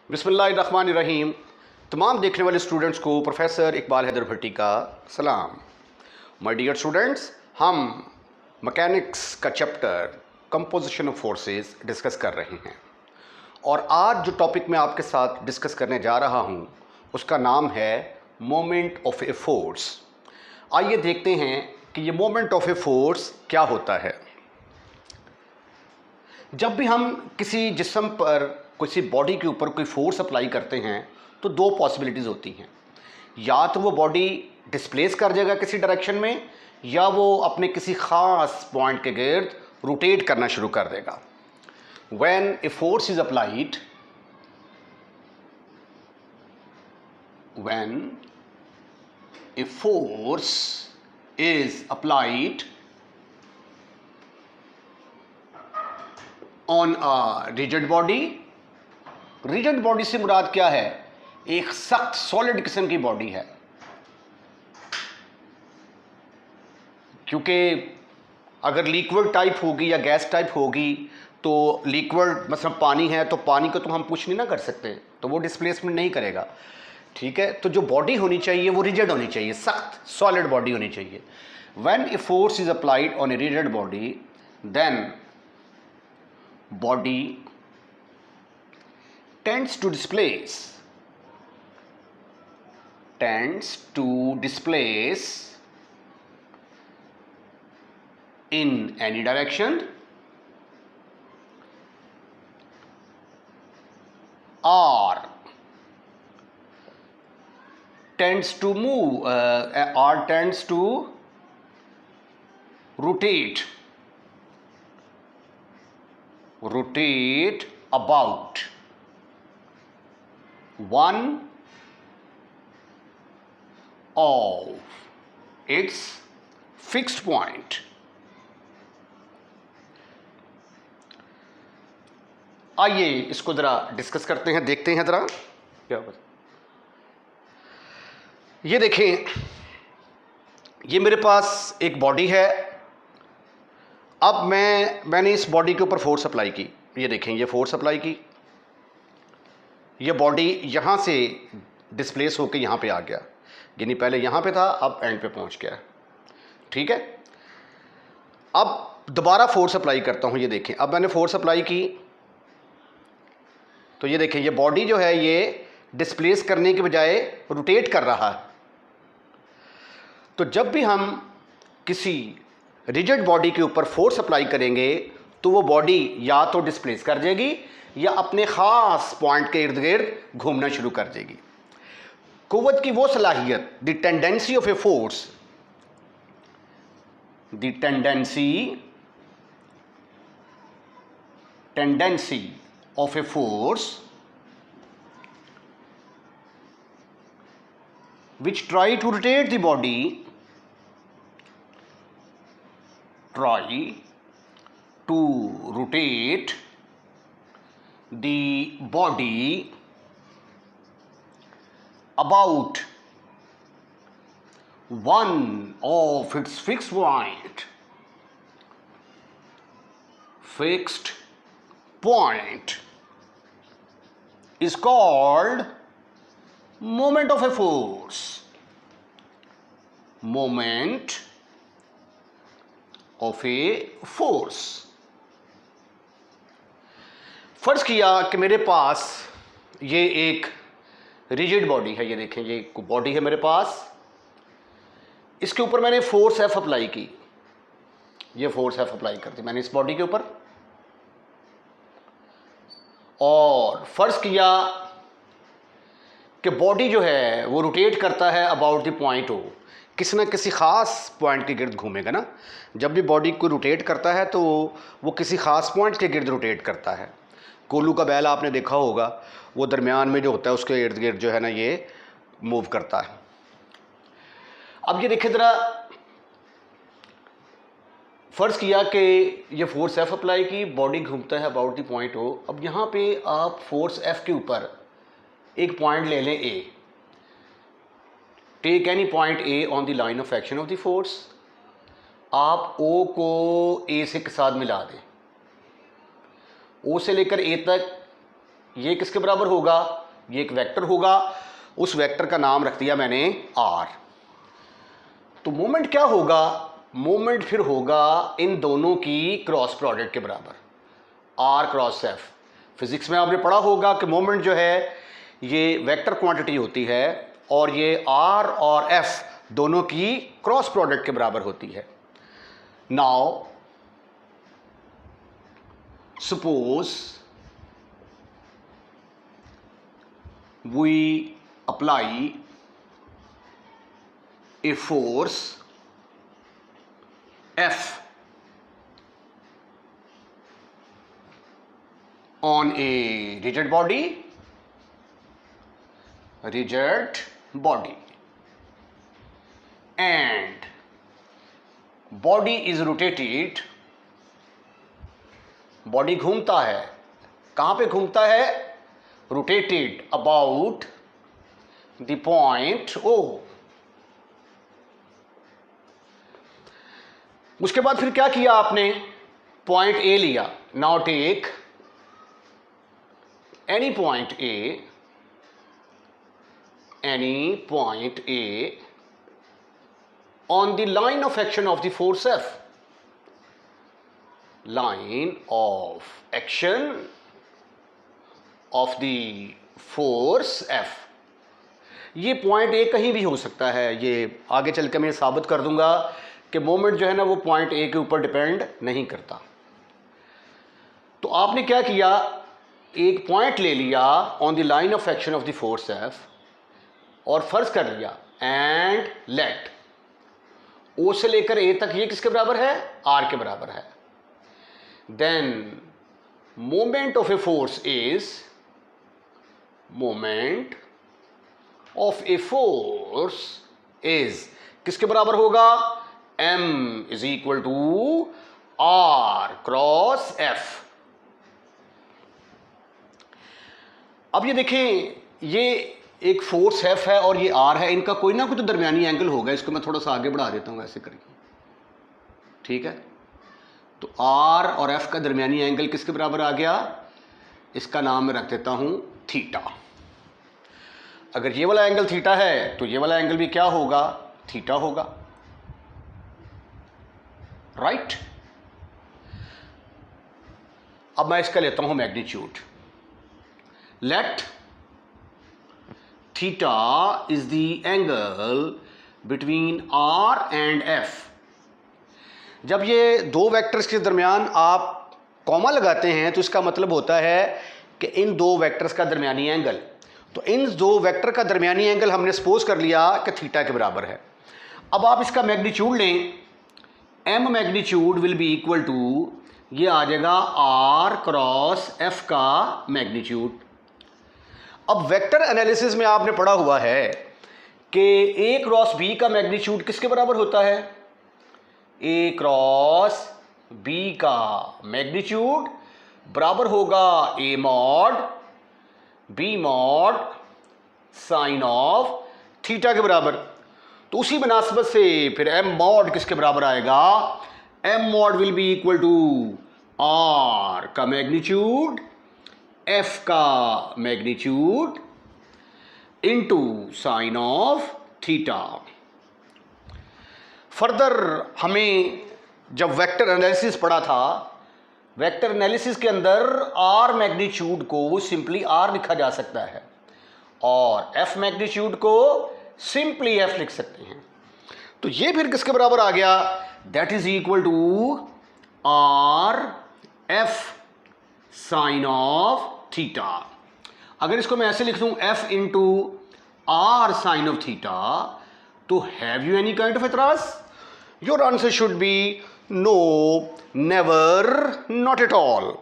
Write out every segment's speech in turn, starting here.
बिस्मिल्लाहिर्रहमानिर्रहीम। तमाम देखने वाले स्टूडेंट्स को प्रोफेसर इकबाल हैदर भट्टी का सलाम। माय डियर स्टूडेंट्स, हम मैकेनिक्स का chapter composition of forces discuss कर रहे हैं और आज जो टॉपिक मैं आपके साथ डिस्कस करने जा रहा हूं उसका नाम है मोमेंट ऑफ ए फोर्स। आइए देखते हैं कि ये मोमेंट ऑफ ए फोर्स क्या होता है। जब भी हम किसी जिस्म पर, किसी बॉडी के ऊपर कोई फोर्स अप्लाई करते हैं तो दो पॉसिबिलिटीज़ होती हैं। या तो वो बॉडी डिस्प्लेस कर जाएगा किसी डायरेक्शन में, या वो अपने किसी ख़ास पॉइंट के गिर्द रोटेट करना शुरू कर देगा। When a force is applied, when a force is applied on a rigid body. Rigid body से मुराद क्या है? एक सख्त सॉलिड किस्म की बॉडी है, क्योंकि अगर लिक्विड टाइप होगी या गैस टाइप होगी तो लिक्विड मतलब पानी है तो पानी को तो हम पुश नहीं ना कर सकते, तो वो डिस्प्लेसमेंट नहीं करेगा। ठीक है, तो जो बॉडी होनी चाहिए वो रिजिड होनी चाहिए, सख्त सॉलिड बॉडी होनी चाहिए। When a force is applied on a rigid body, then body tends to displace in any direction or tends to move or tends to rotate about one of its fixed point। आइए इसको ज़रा discuss करते हैं, देखते हैं ज़रा क्या बता। ये देखें, ये मेरे पास एक बॉडी है। अब मैंने इस बॉडी के ऊपर फोर्स अप्लाई की। ये देखें, ये फोर्स अप्लाई की, ये बॉडी यहाँ से डिस्प्लेस होकर यहाँ पे आ गया, यानी पहले यहाँ पे था, अब एंड पे पहुँच गया। ठीक है, अब दोबारा फोर्स अप्लाई करता हूँ। ये देखें, अब मैंने फोर्स अप्लाई की तो ये देखें, ये बॉडी जो है ये डिस्प्लेस करने के बजाय रोटेट कर रहा है। तो जब भी हम किसी रिजिड बॉडी के ऊपर फोर्स अप्लाई करेंगे तो वो बॉडी या तो डिस्प्लेस कर जाएगी या अपने ख़ास पॉइंट के इर्द गिर्द घूमना शुरू कर देगी। कुव्वत की वो सलाहियत, the tendency of a force, the tendency of a force which try to rotate the body, try to rotate the body about one of its fixed point is called moment of a force। moment of a force। फर्ज किया कि मेरे पास ये एक rigid body है। ये देखें, ये बॉडी है मेरे पास, इसके ऊपर मैंने फोर्स एफ अप्लाई की। ये फोर्स एफ अप्लाई कर दी मैंने इस बॉडी के ऊपर, और फर्ज किया कि बॉडी जो है वो रोटेट करता है अबाउट द पॉइंट ओ, किसी ना किसी ख़ास पॉइंट के गिर्द घूमेगा ना। जब भी बॉडी को रोटेट करता है तो वो किसी ख़ास पॉइंट के गिर्द रोटेट करता है। कोल्लू का बैल आपने देखा होगा, वो दरमियान में जो होता है उसके इर्द गिर्द जो है ना ये मूव करता है। अब ये देखें ज़रा, फ़र्ज़ किया कि ये फोर्स एफ अप्लाई की, बॉडी घूमता है अबाउट द पॉइंट ओ। अब यहाँ पे आप फोर्स एफ के ऊपर एक पॉइंट ले लें A. Take any point A on the line of action of the force. आप ओ को ए से के साथ मिला दें, ओ से लेकर ए तक ये किसके बराबर होगा, ये एक वेक्टर होगा, उस वेक्टर का नाम रख दिया मैंने r। तो मोमेंट क्या होगा, मोमेंट फिर होगा इन दोनों की क्रॉस प्रोडक्ट के बराबर, r क्रॉस f। फिजिक्स में आपने पढ़ा होगा कि मोमेंट जो है ये वेक्टर क्वांटिटी होती है और ये r और f दोनों की क्रॉस प्रोडक्ट के बराबर होती है। Now suppose we apply a force F on a rigid body, and body is rotated, body घूमता है, कहां पे घूमता है, rotated about the point O। उसके बाद फिर क्या किया आपने, पॉइंट A लिया। Now take any point A on the line of action of the force F, line of action of the force F। ये पॉइंट A कहीं भी हो सकता है, ये आगे चल के मैं साबित कर दूंगा कि मोमेंट जो है ना वो पॉइंट A के ऊपर डिपेंड नहीं करता। तो आपने क्या किया, एक पॉइंट ले लिया on the line of action of the force F और फर्ज कर लिया एंड लेट O से लेकर A तक ये किसके बराबर है, R के बराबर है। Then moment of a force is, moment of a force is किसके बराबर होगा, M is equal to R cross F। अब ये देखें, ये एक फोर्स F है और ये R है, इनका कोई ना कोई तो दरमियानी एंगल होगा। इसको मैं थोड़ा सा आगे बढ़ा देता हूं, ऐसे करके, ठीक है। तो R और F का दरमियानी एंगल किसके बराबर आ गया, इसका नाम मैं रख देता हूं थीटा। अगर ये वाला एंगल थीटा है तो ये वाला एंगल भी क्या होगा, थीटा होगा, राइट। अब मैं इसका लेता हूं magnitude. Let theta is the angle between R and F। जब ये दो वेक्टर्स के दरमियान आप कॉमा लगाते हैं तो इसका मतलब होता है कि इन दो वेक्टर्स का दरमियानी एंगल, तो इन दो वेक्टर का दरमियानी एंगल हमने सपोज कर लिया कि थीटा के बराबर है। अब आप इसका मैग्नीट्यूड लें, M magnitude will be equal to, ये आ जाएगा R क्रॉस F का मैग्नीट्यूड। अब वेक्टर एनालिसिस में आपने पढ़ा हुआ है कि A क्रॉस B का मैग्नीट्यूड किसके बराबर होता है, A क्रॉस B का मैग्नीट्यूड बराबर होगा A mod B mod sine of theta के बराबर। तो उसी मुनासिबत से फिर M मॉड किसके बराबर आएगा, M mod will be equal to R का मैग्नीट्यूड F का magnitude into sine of theta. Further हमें जब वेक्टर एनालिसिस पढ़ा था, वेक्टर एनालिसिस के अंदर R मैग्नीट्यूड को सिंपली R लिखा जा सकता है और F मैग्नीट्यूड को सिंपली F लिख सकते हैं। तो ये फिर किसके बराबर आ गया, that is equal to R F sine of theta. अगर इसको मैं ऐसे लिख दूं F into R sine of theta, तो have you any kind of एतराज? Your answer should be no, never, not at all.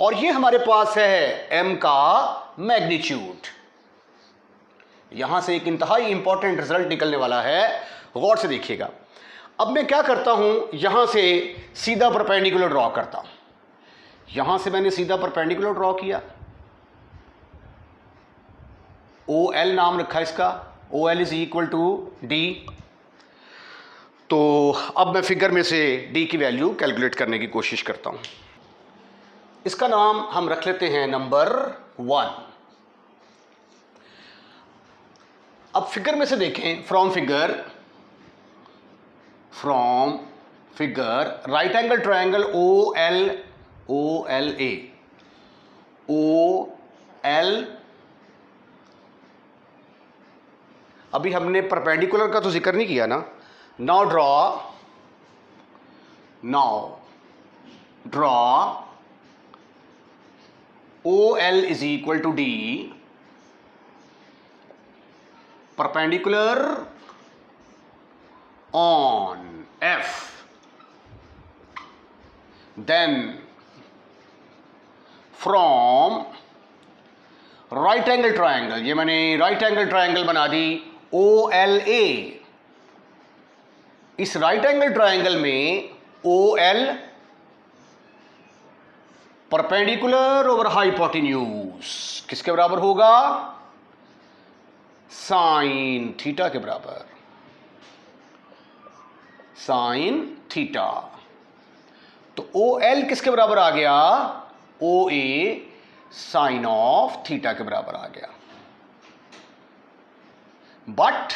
और ये हमारे पास है M का मैग्नीट्यूड। यहां से एक इंतहाई इंपॉर्टेंट रिजल्ट निकलने वाला है, गौर से देखिएगा। अब मैं क्या करता हूं, यहां से सीधा परपेंडिकुलर ड्रॉ करता हूं। यहां से मैंने सीधा परपेंडिकुलर ड्रॉ किया, OL नाम रखा इसका, OL is equal to D। तो अब मैं फिगर में से D की वैल्यू कैलकुलेट करने की कोशिश करता हूं। इसका नाम हम रख लेते हैं नंबर 1। अब फिगर में से देखें, from figure right angle triangle O L, अभी हमने परपेंडिकुलर का तो जिक्र नहीं किया ना। Now draw OL is equal to D, perpendicular on F, then from right angle triangle, ये मैंने राइट एंगल ट्रायंगल बना दी OLA। इस राइट एंगल ट्रायंगल में OL परपेंडिकुलर ओवर हाइपोटेन्यूज किसके बराबर होगा? साइन थीटा के बराबर, साइन थीटा। तो OL किसके बराबर आ गया? OA साइन ऑफ थीटा के बराबर आ गया। बट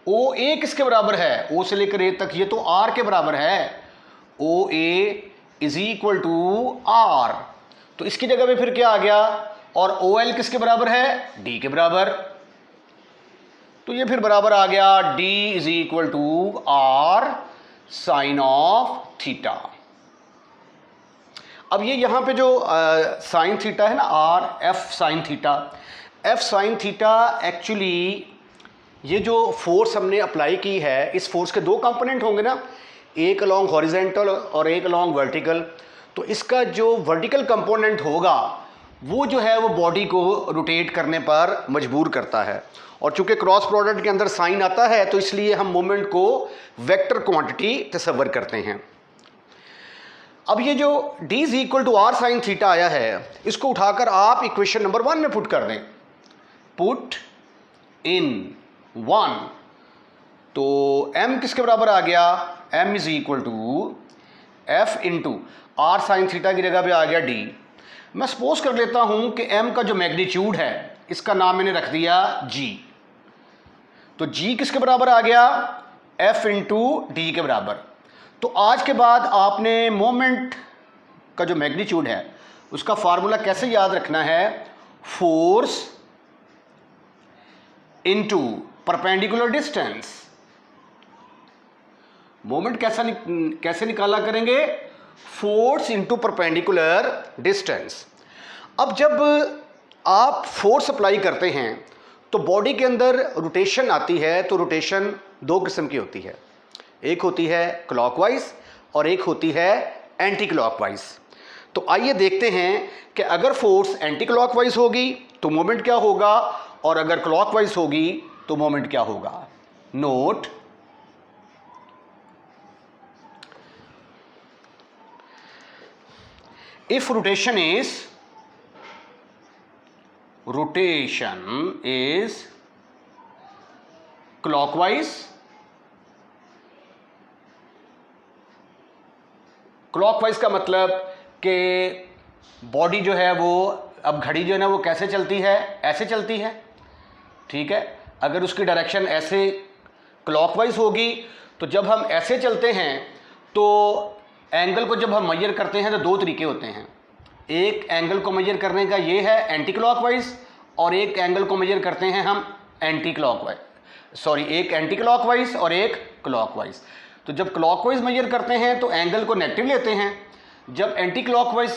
OA किसके बराबर है? O से लेकर A तक, ये तो R के बराबर है। OA is equal to R, तो इसकी जगह पे फिर क्या आ गया? और OL किसके बराबर है? D के बराबर। तो ये फिर बराबर आ गया D is equal to R sine of theta. अब ये यहां पे जो साइन थीटा है ना, R F sine theta, F sine theta, actually ये जो फोर्स हमने अप्लाई की है, इस फोर्स के दो कंपोनेंट होंगे ना, एक अलोंग हॉरिजेंटल और एक अलोंग वर्टिकल। तो इसका जो वर्टिकल कंपोनेंट होगा वो जो है वो बॉडी को रोटेट करने पर मजबूर करता है। और चूंकि क्रॉस प्रोडक्ट के अंदर साइन आता है तो इसलिए हम मोमेंट को वेक्टर क्वांटिटी तस्वर करते हैं। अब ये जो D is equal to R sine theta आया है, इसको उठाकर आप इक्वेशन नंबर 1 में पुट कर दें। पुट इन 1, तो M किसके बराबर आ गया? M is equal to F into R sine theta की जगह पे आ गया D। मैं सपोज कर लेता हूं कि M का जो मैग्नीट्यूड है इसका नाम मैंने रख दिया G। तो G किसके बराबर आ गया? F इंटू D के बराबर। तो आज के बाद आपने मोमेंट का जो मैग्नीट्यूड है उसका फार्मूला कैसे याद रखना है? Force into perpendicular distance. Moment कैसे निकाला करेंगे? Force into perpendicular distance. अब जब आप फोर्स अप्लाई करते हैं तो बॉडी के अंदर रोटेशन आती है, तो रोटेशन दो किस्म की होती है, एक होती है क्लॉकवाइज और एक होती है एंटी क्लॉकवाइज। तो आइए देखते हैं कि अगर फोर्स एंटी क्लॉकवाइज होगी तो मोमेंट क्या होगा, और अगर क्लॉकवाइज होगी तो मोमेंट क्या होगा। Note, if rotation is clockwise, clockwise का मतलब कि बॉडी जो है वो, अब घड़ी जो है ना वो कैसे चलती है? ऐसे चलती है, ठीक है। अगर उसकी डायरेक्शन ऐसे क्लॉकवाइज होगी तो जब हम ऐसे चलते हैं तो एंगल को जब हम मेजर करते हैं तो दो तरीके होते हैं। एक एंगल को मेजर करने का ये है एंटी क्लॉकवाइज, और एक एंगल को मेजर करते हैं हम एंटी क्लॉकवाइज, सॉरी, एक एंटी क्लॉकवाइज और एक क्लॉकवाइज। तो जब क्लॉकवाइज मेजर करते हैं तो एंगल को नेगेटिव लेते हैं, जब एंटी क्लॉकवाइज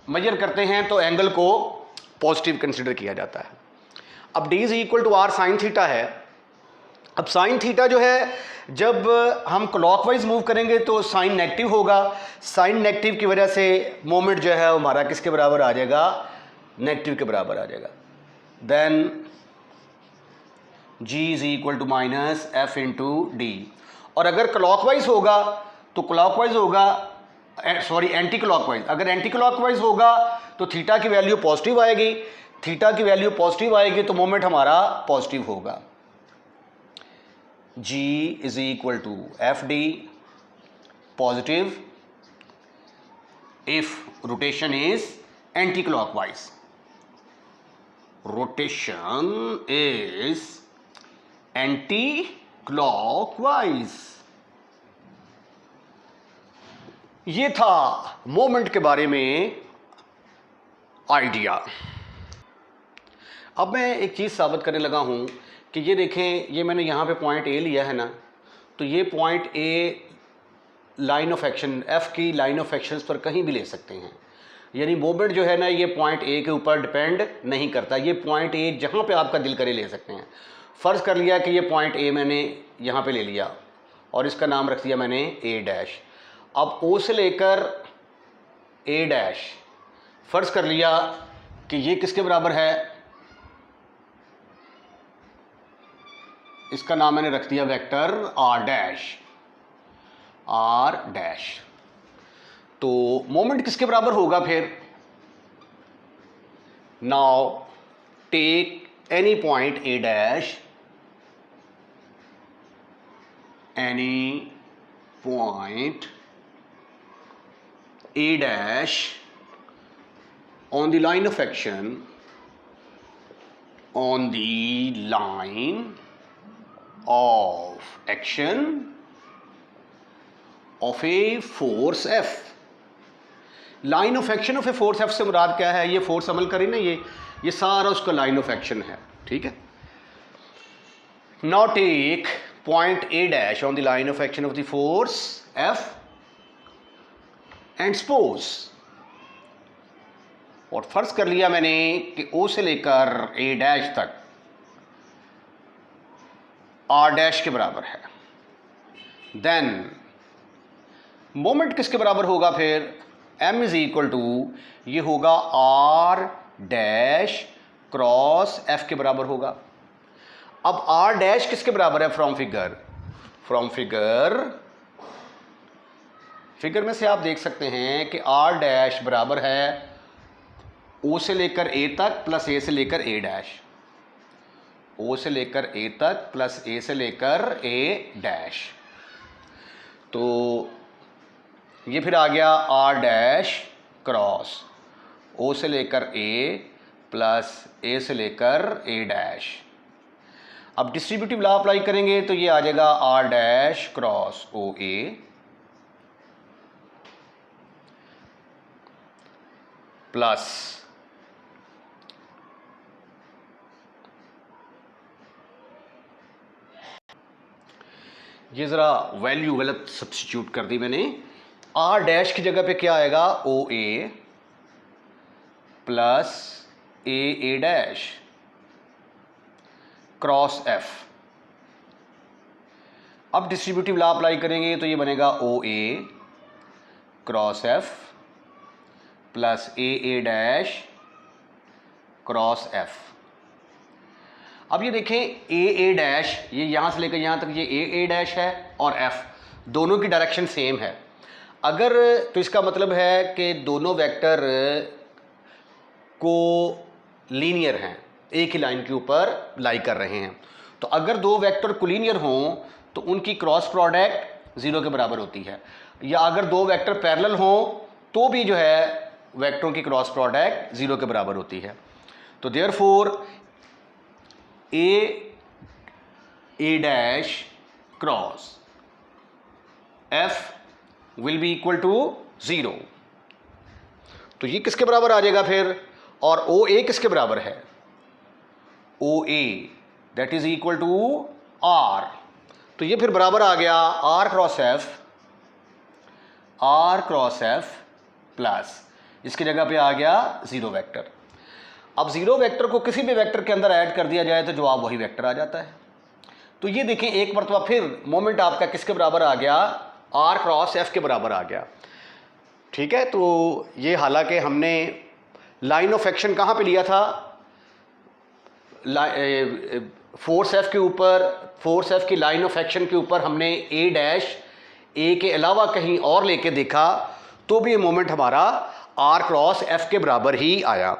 मेजर करते हैं तो एंगल को पॉजिटिव कंसिडर किया जाता है। अब D is equal to R sine theta है। अब साइन थीटा जो है, जब हम क्लॉकवाइज मूव करेंगे तो साइन नेगेटिव होगा, साइन नेगेटिव की वजह से मोमेंट जो है हमारा किसके बराबर आ जाएगा? नेगेटिव के बराबर आ जाएगा। Then G is equal to minus F into D. और अगर क्लॉकवाइज होगा तो क्लॉकवाइज होगा, सॉरी एंटी क्लॉकवाइज, अगर एंटी क्लॉकवाइज होगा तो थीटा की वैल्यू पॉजिटिव आएगी, थीटा की वैल्यू पॉजिटिव आएगी तो मोमेंट हमारा पॉजिटिव होगा। G is equal to F D positive if rotation is anti-clockwise. Rotation is anti-clockwise. ये था मोमेंट के बारे में आइडिया। अब मैं एक चीज़ साबित करने लगा हूँ कि ये देखें, ये मैंने यहाँ पे पॉइंट ए लिया है ना, तो ये point A line of action, F की लाइन ऑफ एक्शंस पर कहीं भी ले सकते हैं। यानी मोमेंट जो है ना, ये पॉइंट ए के ऊपर डिपेंड नहीं करता। ये पॉइंट ए जहाँ पे आपका दिल करे ले सकते हैं। फ़र्ज़ कर लिया कि ये पॉइंट ए मैंने यहाँ पे ले लिया और इसका नाम रख दिया मैंने ए डैश। अब ओ से लेकर ए डैश, फ़र्ज़ कर लिया कि ये किसके बराबर है, इसका नाम मैंने रख दिया vector R dash. R dash तो मोमेंट किसके बराबर होगा फिर? Now take any point A dash, any point A dash on the line of action, on the line of action of a force F. Line of action of a force F से मुराद क्या है? ये force अमल करें ना, ये सारा उसका line of action है, ठीक है। Now take point A dash on the line of action of the force F and suppose, और फर्ज कर लिया मैंने कि ओ से लेकर ए डैश तक आर डैश के बराबर है। देन मोमेंट किसके बराबर होगा फिर? m इज इक्वल टू, ये होगा आर डैश क्रॉस एफ के बराबर होगा। अब आर डैश किसके बराबर है? फ्रॉम फिगर में से आप देख सकते हैं कि आर डैश बराबर है ओ से लेकर ए तक प्लस ए से लेकर ए डैश, ओ से लेकर ए तक प्लस ए से लेकर ए डैश। तो ये फिर आ गया आर डैश क्रॉस ओ से लेकर ए प्लस ए से लेकर ए डैश। अब डिस्ट्रीब्यूटिव लॉ अप्लाई करेंगे तो ये आ जाएगा R dash cross O A plus ये ज़रा वैल्यू गलत सब्स्टिट्यूट कर दी मैंने। आर डैश की जगह पे क्या आएगा? ओ A plus A dash cross F. अब डिस्ट्रीब्यूटिव लॉ अप्लाई करेंगे तो ये बनेगा ओ ए क्रॉस एफ प्लस ए डैश क्रॉस एफ। अब ये देखें ए डैश, ये यहाँ से लेकर यहाँ तक ये ए डैश है और एफ दोनों की डायरेक्शन सेम है। अगर तो इसका मतलब है कि दोनों वेक्टर को लीनियर हैं, एक ही लाइन के ऊपर लाई कर रहे हैं। तो अगर दो वेक्टर कोलिनियर हों तो उनकी क्रॉस प्रोडक्ट 0 के बराबर होती है, या अगर दो वेक्टर पैरेलल हों तो भी जो है वेक्टरों की क्रॉस प्रोडक्ट 0 के बराबर होती है। तो therefore A dash cross F will be equal to 0। तो ये किसके बराबर आ जाएगा फिर? और ओ ए किसके बराबर है? O A that is equal to R. तो ये फिर बराबर आ गया आर क्रॉस एफ प्लस इसकी जगह पे आ गया 0 वेक्टर। अब 0 वेक्टर को किसी भी वेक्टर के अंदर ऐड कर दिया जाए तो जवाब वही वेक्टर आ जाता है। तो ये देखें एक मरतबा फिर मोमेंट आपका किसके बराबर आ गया? आर क्रॉस एफ के बराबर आ गया, ठीक है। तो ये हालांकि हमने लाइन ऑफ एक्शन कहाँ पे लिया था? फोर्स एफ के ऊपर, फोर्स एफ की लाइन ऑफ एक्शन के ऊपर हमने ए डैश ए के अलावा कहीं और लेके देखा तो भी ये मोमेंट हमारा आर क्रॉस एफ के बराबर ही आया।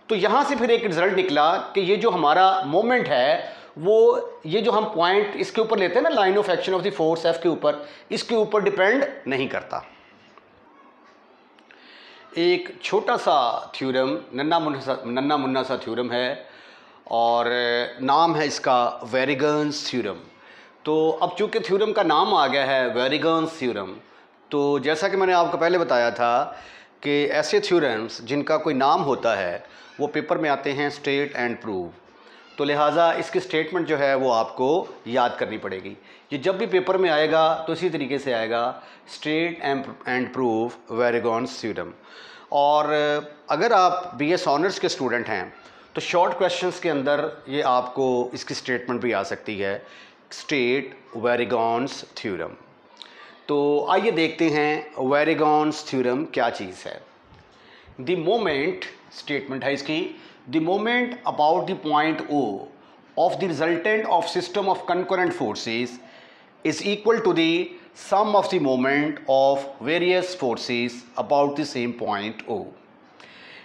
तो यहाँ से फिर एक रिजल्ट निकला कि ये जो हमारा मोमेंट है वो ये जो हम पॉइंट इसके ऊपर लेते हैं ना, line of action of the force F के ऊपर, इसके ऊपर डिपेंड नहीं करता। एक छोटा सा थ्योरम, नन्ना मुन्ना सा थ्योरम है और नाम है इसका वेरिगन्स थ्योरम। तो अब चूँकि थ्योरम का नाम आ गया है वेरिगन्स थ्योरम, तो जैसा कि मैंने आपको पहले बताया था कि ऐसे थ्योरम्स जिनका कोई नाम होता है वो पेपर में आते हैं स्टेट एंड प्रूव। तो लिहाजा इसकी स्टेटमेंट जो है वो आपको याद करनी पड़ेगी। ये जब भी पेपर में आएगा तो इसी तरीके से आएगा, स्टेट एंड प्रूव वेरिगन्स थ्योरम। और अगर आप बीएस ऑनर्स के स्टूडेंट हैं तो शॉर्ट क्वेश्चंस के अंदर ये आपको इसकी स्टेटमेंट भी आ सकती है, स्टेट वेरिगन्स थ्योरम। तो आइए देखते हैं वेरिगन्स थ्योरम क्या चीज़ है। द मोमेंट, स्टेटमेंट है इसकी, the moment about the point O of the resultant of system of concurrent forces is equal to the sum of the moment of various forces about the same point O.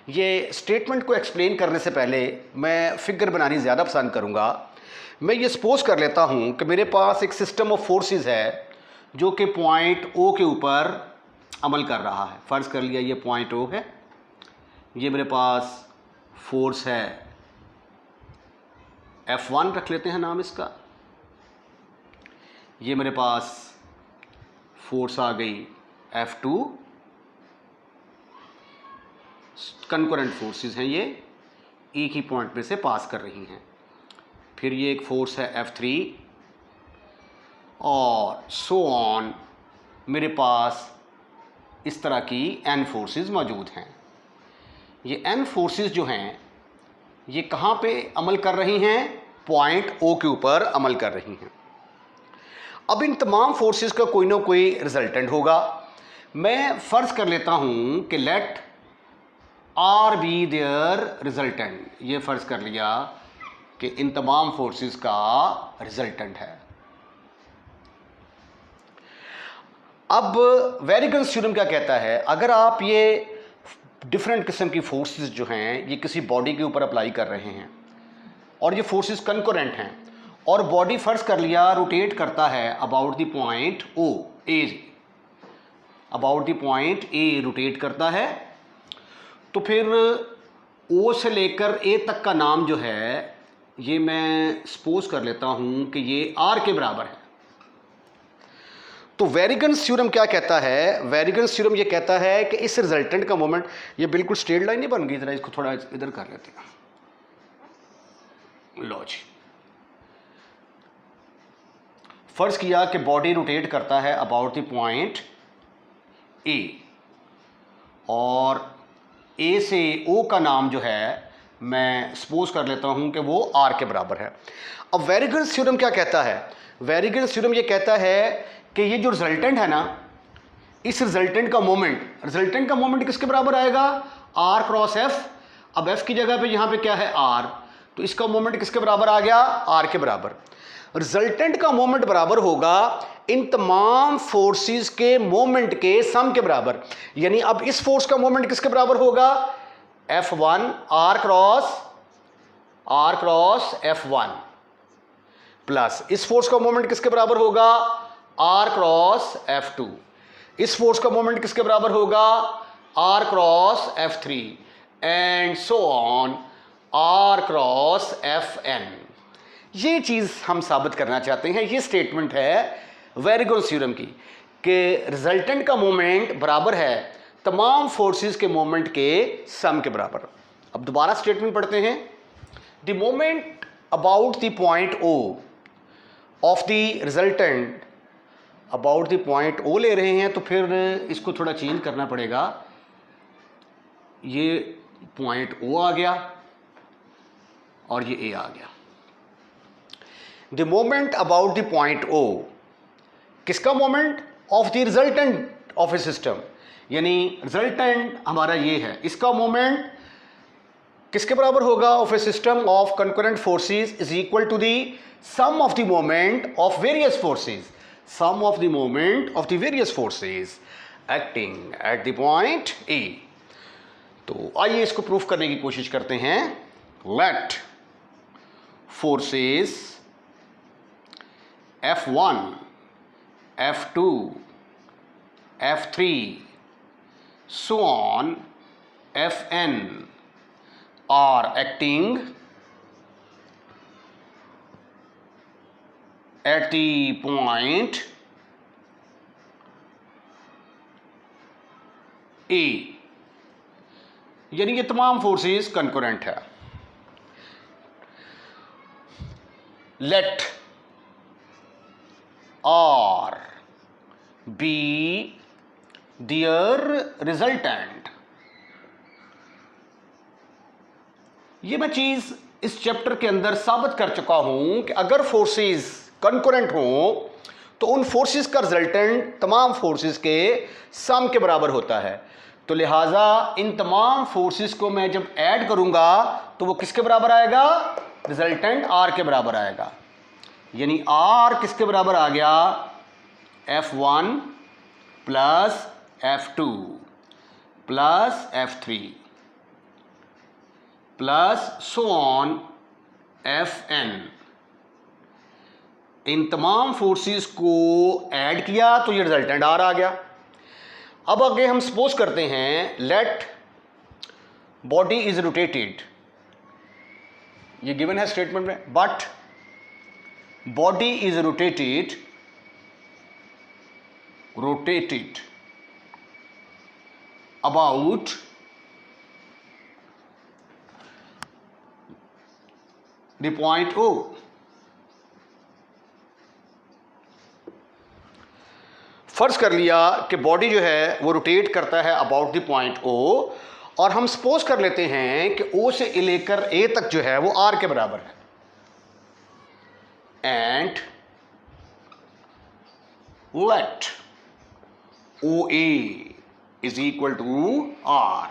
ये statement को explain करने से पहले मैं figure बनानी ज़्यादा पसंद करूँगा। मैं ये सपोज कर लेता हूँ कि मेरे पास एक सिस्टम ऑफ फोर्सेस है जो कि पॉइंट ओ के ऊपर अमल कर रहा है। फ़र्ज़ कर लिया ये पॉइंट ओ है, ये मेरे पास फोर्स है F1 रख लेते हैं नाम इसका, ये मेरे पास फोर्स आ गई F2, कंकरेंट फोर्सेस हैं, ये एक ही पॉइंट में से पास कर रही हैं। फिर ये एक फोर्स है F3 और सो ऑन, मेरे पास इस तरह की n फोर्सेस मौजूद हैं। ये n फोर्सेस जो हैं ये कहाँ पे अमल कर रही हैं? पॉइंट O के ऊपर अमल कर रही हैं। अब इन तमाम फोर्सेस का कोई ना कोई रिजल्टेंट होगा। मैं फ़र्ज़ कर लेता हूँ कि let R be their resultant, ये फ़र्ज़ कर लिया कि इन तमाम फोर्सेस का रिजल्टेंट है। अब वेरिगन्स थ्योरम क्या कहता है, अगर आप ये डिफरेंट किस्म की फोर्सेस जो हैं ये किसी बॉडी के ऊपर अप्लाई कर रहे हैं और ये फोर्सेस कंकरेंट हैं और बॉडी फ़र्ज़ कर लिया रोटेट करता है about the point O A, about the point A rotate करता है, तो फिर ओ से लेकर ए तक का नाम जो है ये मैं सपोज कर लेता हूँ कि ये आर के बराबर है। तो वेरिगन्स थ्योरम क्या कहता है? वेरिगन्स थ्योरम ये कहता है कि इस रिजल्टेंट का मोमेंट, ये बिल्कुल स्ट्रेट लाइन नहीं बन गई, जरा इसको थोड़ा इधर कर लेते हैं, लो जी। फर्ज किया कि बॉडी रोटेट करता है अबाउट द पॉइंट ए और ए से ओ का नाम जो है मैं सपोज कर लेता हूं कि वो आर के बराबर है। अब वेरिगन्स थ्योरम क्या कहता है? वेरिगन्स थ्योरम ये कहता है कि ये जो रिजल्टेंट है ना, इस रिजल्टेंट का मोमेंट किसके बराबर आएगा? R cross F. अब एफ की जगह पे यहाँ पे क्या है? आर, तो इसका मोमेंट किसके बराबर आ गया? आर के बराबर। रिजल्टेंट का मोमेंट बराबर होगा इन तमाम फोर्सेस के मोमेंट के सम के बराबर। यानी अब इस फोर्स का मोमेंट किसके बराबर होगा? F1 R cross F1 plus इस फोर्स का मोमेंट किसके बराबर होगा? R cross F2। इस फोर्स का मोमेंट किसके बराबर होगा? R cross F3 and so on R cross Fn। ये चीज़ हम साबित करना चाहते हैं। ये स्टेटमेंट है वेरिगन्स थ्योरम की कि रिजल्टेंट का मोमेंट बराबर है तमाम फोर्सेस के मोमेंट के सम के बराबर। अब दोबारा स्टेटमेंट पढ़ते हैं। The moment about the point O of the resultant, about the point O ले रहे हैं तो फिर इसको थोड़ा चेंज करना पड़ेगा। ये पॉइंट ओ आ गया और ये ए आ गया। The moment about the point O, किसका moment? Of the resultant of a system, यानी रिजल्टेंट हमारा ये है, इसका मोमेंट किसके बराबर होगा? Of a system of concurrent forces is equal to the sum of the moment of various forces, sum of the moment of the various forces acting at the point A. तो आइए इसको proof करने की कोशिश करते हैं। Let forces F1, F2, F3 so on Fn are acting at the point A, यानी ये तमाम फोर्सेस कंकरेंट है। Let R be their resultant। ये मैं चीज इस चैप्टर के अंदर साबित कर चुका हूं कि अगर फोर्सेस कंकरेंट हो तो उन फोर्सेस का रिजल्टेंट तमाम फोर्सेस के सम के बराबर होता है। तो लिहाजा इन तमाम फोर्सेस को मैं जब ऐड करूंगा तो वो किसके बराबर आएगा? रिजल्टेंट R के बराबर आएगा। यानी R किसके बराबर आ गया? F1 plus F2 plus F3 plus so on Fn। इन तमाम फोर्सेस को ऐड किया तो ये रिजल्टेंट R आ गया। अब आगे हम सपोज करते हैं लेट बॉडी इज रोटेटेड, ये गिवन है स्टेटमेंट में, but body is rotated about the point O। फर्ज कर लिया कि बॉडी जो है वो रोटेट करता है अबाउट द पॉइंट O, और हम सपोज कर लेते हैं कि O से लेकर A तक जो है वो R के बराबर है, and let OA is equal to R।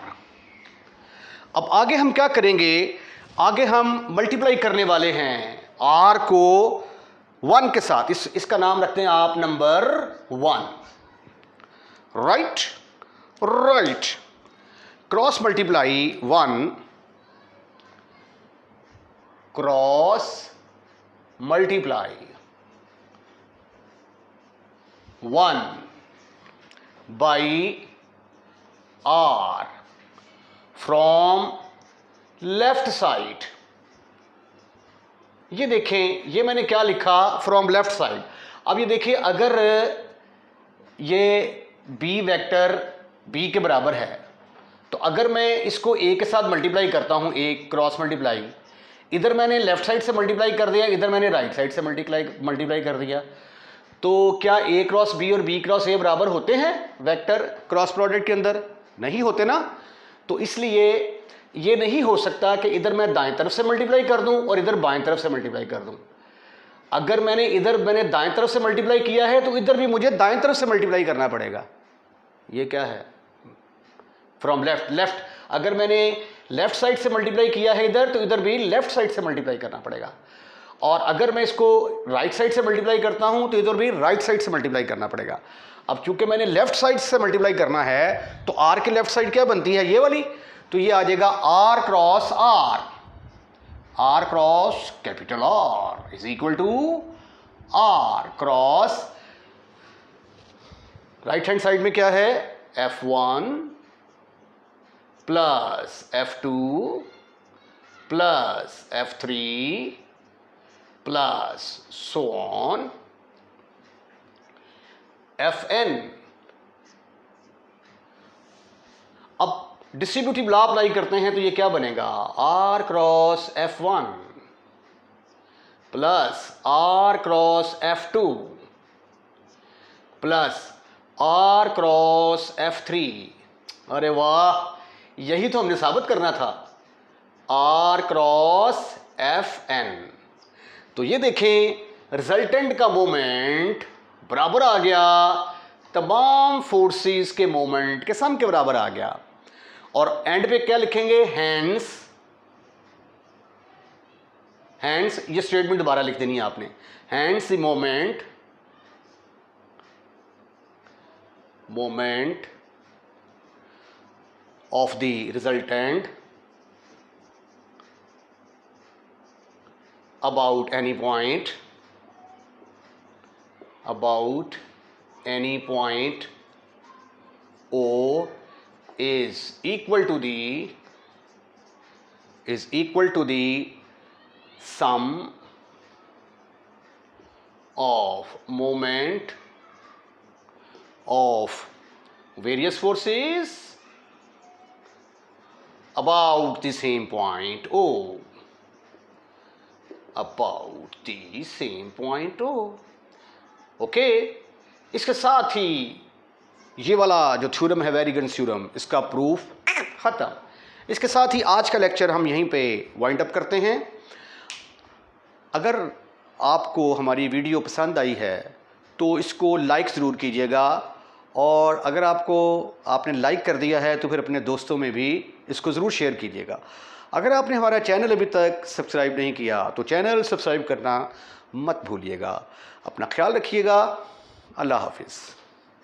अब आगे हम क्या करेंगे? आगे हम मल्टीप्लाई करने वाले हैं R को 1 के साथ। इसका नाम रखते हैं आप number 1। Right right, cross multiply 1, cross multiply 1 by R from left side. ये देखें, ये मैंने क्या लिखा? From left side. अब ये देखिए, अगर ये B वेक्टर B के बराबर है तो अगर मैं इसको A के साथ मल्टीप्लाई करता हूं, A क्रॉस मल्टीप्लाई, इधर मैंने लेफ्ट साइड से मल्टीप्लाई कर दिया, इधर मैंने राइट साइड से मल्टीप्लाई कर दिया, तो क्या A क्रॉस B और B क्रॉस A बराबर होते हैं वेक्टर क्रॉस प्रोडक्ट के अंदर? नहीं होते ना। तो इसलिए ये नहीं हो सकता कि इधर मैं दाएं तरफ से मल्टीप्लाई कर दूं और इधर बाएं तरफ से मल्टीप्लाई कर दूं। अगर मैंने दाएं तरफ से मल्टीप्लाई किया है तो इधर भी मुझे दाएं तरफ से मल्टीप्लाई करना पड़ेगा। ये क्या है? From left. अगर मैंने लेफ्ट साइड से मल्टीप्लाई किया है इधर, तो इधर भी लेफ्ट साइड से मल्टीप्लाई करना पड़ेगा। और अगर मैं इसको राइट साइड से मल्टीप्लाई करता हूं तो इधर भी राइट साइड से मल्टीप्लाई करना पड़ेगा। अब चूंकि मैंने लेफ्ट साइड से मल्टीप्लाई करना है तो R की लेफ्ट साइड क्या बनती है? ये वाली। तो ये आ जाएगा R cross R, R cross capital R is equal to R cross right hand side में क्या है? F1 plus F2 plus F3 plus so on Fn। अब डिस्ट्रीब्यूटिव लॉ अप्लाई करते हैं तो ये क्या बनेगा? R cross F1 plus R cross F2 plus R cross F3। अरे वाह, यही तो हमने साबित करना था, R क्रॉस Fn। तो ये देखें, रिजल्टेंट का मोमेंट बराबर आ गया तमाम फोर्सेस के मोमेंट के सम के बराबर आ गया। और एंड पे क्या लिखेंगे? हैंस ये स्टेटमेंट दोबारा लिख देनी है आपने। Hence the moment of the resultant about any point O is equal to the sum of moment of various forces about the same point O. About the same point O. Okay, इसके साथ ही ये वाला जो theorem है वेरीगन्स theorem, इसका proof खत्म। इसके साथ ही आज का लेक्चर हम यहीं पे वाइंड अप करते हैं। अगर आपको हमारी वीडियो पसंद आई है तो इसको लाइक ज़रूर कीजिएगा, और अगर आपने लाइक कर दिया है तो फिर अपने दोस्तों में भी इसको ज़रूर शेयर कीजिएगा। अगर आपने हमारा चैनल अभी तक सब्सक्राइब नहीं किया तो चैनल सब्सक्राइब करना मत भूलिएगा। अपना ख्याल रखिएगा। अल्लाह हाफिज़।